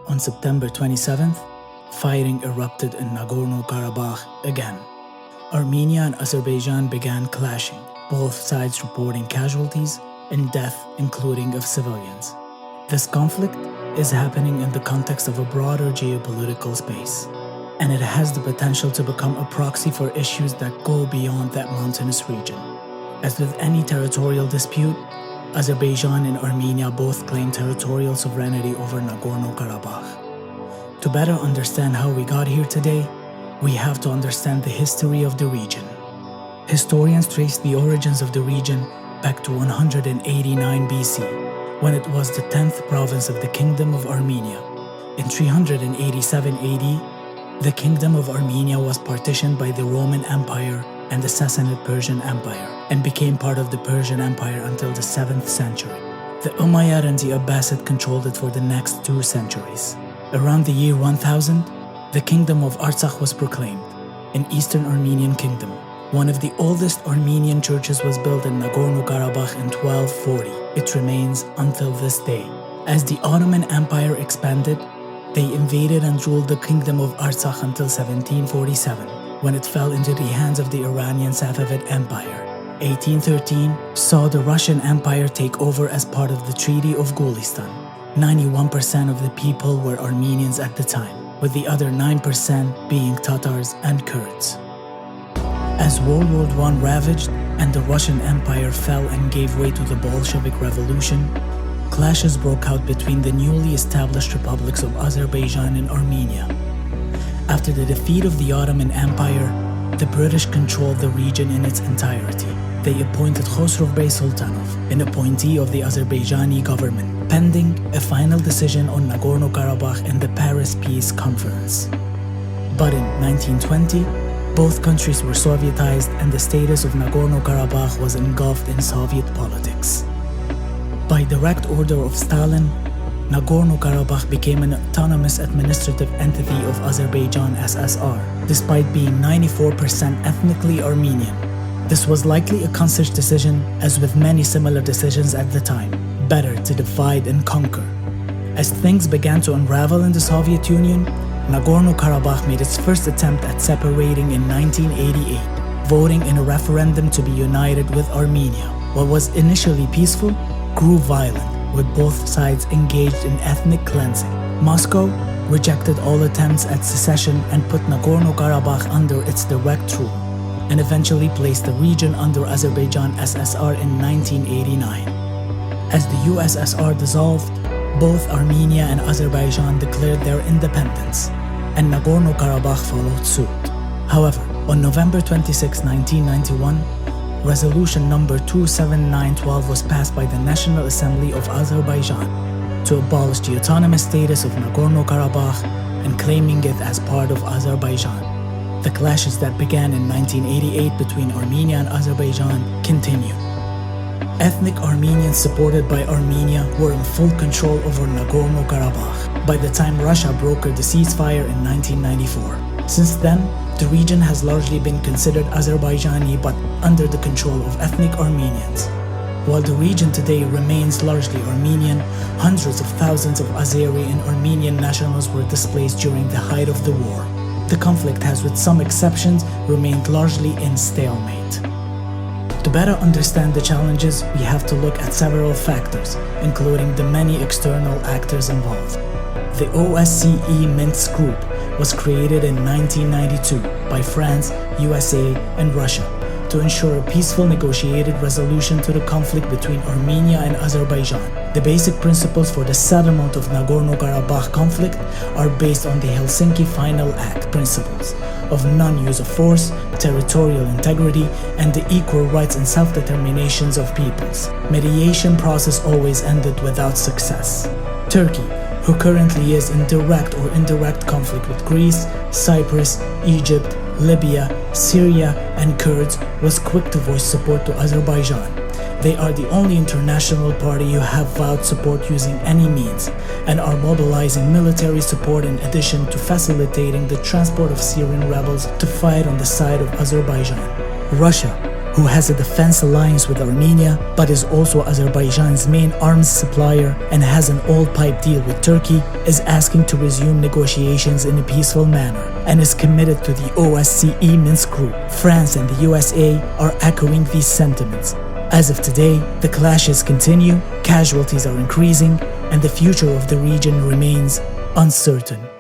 On September 27th, fighting erupted in Nagorno Karabakh again. Armenia and Azerbaijan began clashing, both sides reporting casualties and death, including of civilians. This conflict is happening in the context of a broader geopolitical space, and it has the potential to become a proxy for issues that go beyond that mountainous region. As with any territorial dispute, Azerbaijan and Armenia both claim territorial sovereignty over Nagorno Karabakh. To better understand how we got here today, we have to understand the history of the region. Historians trace the origins of the region back to 189 BC, when it was the 10th province of the Kingdom of Armenia. In 387 AD, the Kingdom of Armenia was partitioned by the Roman Empire and the Sassanid Persian Empire, and became part of the Persian Empire until the 7th century. The Umayyad and the Abbasid controlled it for the next 2 centuries. Around the year 1000, the Kingdom of Artsakh was proclaimed, an Eastern Armenian kingdom. One of the oldest Armenian churches was built in Nagorno Karabakh in 1240. It remains until this day. As the Ottoman Empire expanded, they invaded and ruled the Kingdom of Artsakh until 1747, when it fell into the hands of the Iranian Safavid Empire. 1813 saw the Russian Empire take over as part of the Treaty of Gulistan. 91% of the people were Armenians at the time, with the other 9% being Tatars and Kurds. As World War I ravaged and the Russian Empire fell and gave way to the Bolshevik Revolution, clashes broke out between the newly established republics of Azerbaijan and Armenia. After the defeat of the Ottoman Empire, the British controlled the region in its entirety. They appointed Khosrow Bey Sultanov, an appointee of the Azerbaijani government, pending a final decision on Nagorno Karabakh in the Paris Peace Conference. But in 1920, both countries were Sovietized and the status of Nagorno Karabakh was engulfed in Soviet politics. By direct order of Stalin, Nagorno Karabakh became an autonomous administrative entity of Azerbaijan SSR, despite being 94% ethnically Armenian. This was likely a conscious decision, as with many similar decisions at the time, better to divide and conquer. As things began to unravel in the Soviet Union, Nagorno Karabakh made its first attempt at separating in 1988, voting in a referendum to be united with Armenia. What was initially peaceful grew violent, with both sides engaged in ethnic cleansing. Moscow rejected all attempts at secession and put Nagorno Karabakh under its direct rule, and eventually placed the region under Azerbaijan SSR in 1989. As the USSR dissolved, both Armenia and Azerbaijan declared their independence, and Nagorno Karabakh followed suit. However, on November 26, 1991, Resolution number 27912 was passed by the National Assembly of Azerbaijan to abolish the autonomous status of Nagorno Karabakh and claiming it as part of Azerbaijan. The clashes that began in 1988 between Armenia and Azerbaijan continued. Ethnic Armenians supported by Armenia were in full control over Nagorno Karabakh by the time Russia brokered the ceasefire in 1994. Since then, the region has largely been considered Azerbaijani but under the control of ethnic Armenians. While the region today remains largely Armenian, hundreds of thousands of Azeri and Armenian nationals were displaced during the height of the war. The conflict has, with some exceptions, remained largely in stalemate. To better understand the challenges, we have to look at several factors, including the many external actors involved. The OSCE Minsk Group was created in 1992 by France, USA, and Russia to ensure a peaceful negotiated resolution to the conflict between Armenia and Azerbaijan. The basic principles for the settlement of Nagorno-Karabakh conflict are based on the Helsinki Final Act principles of non-use of force, territorial integrity, and the equal rights and self-determinations of peoples. Mediation process always ended without success. Turkey, who currently is in direct or indirect conflict with Greece, Cyprus, Egypt, Libya, Syria, and Kurds, was quick to voice support to Azerbaijan. They are the only international party who have vowed support using any means and are mobilizing military support in addition to facilitating the transport of Syrian rebels to fight on the side of Azerbaijan. Russia, who has a defense alliance with Armenia but is also Azerbaijan's main arms supplier and has an old pipe deal with Turkey, is asking to resume negotiations in a peaceful manner and is committed to the OSCE Minsk group. France and the USA are echoing these sentiments. As of today, the clashes continue, casualties are increasing, and the future of the region remains uncertain.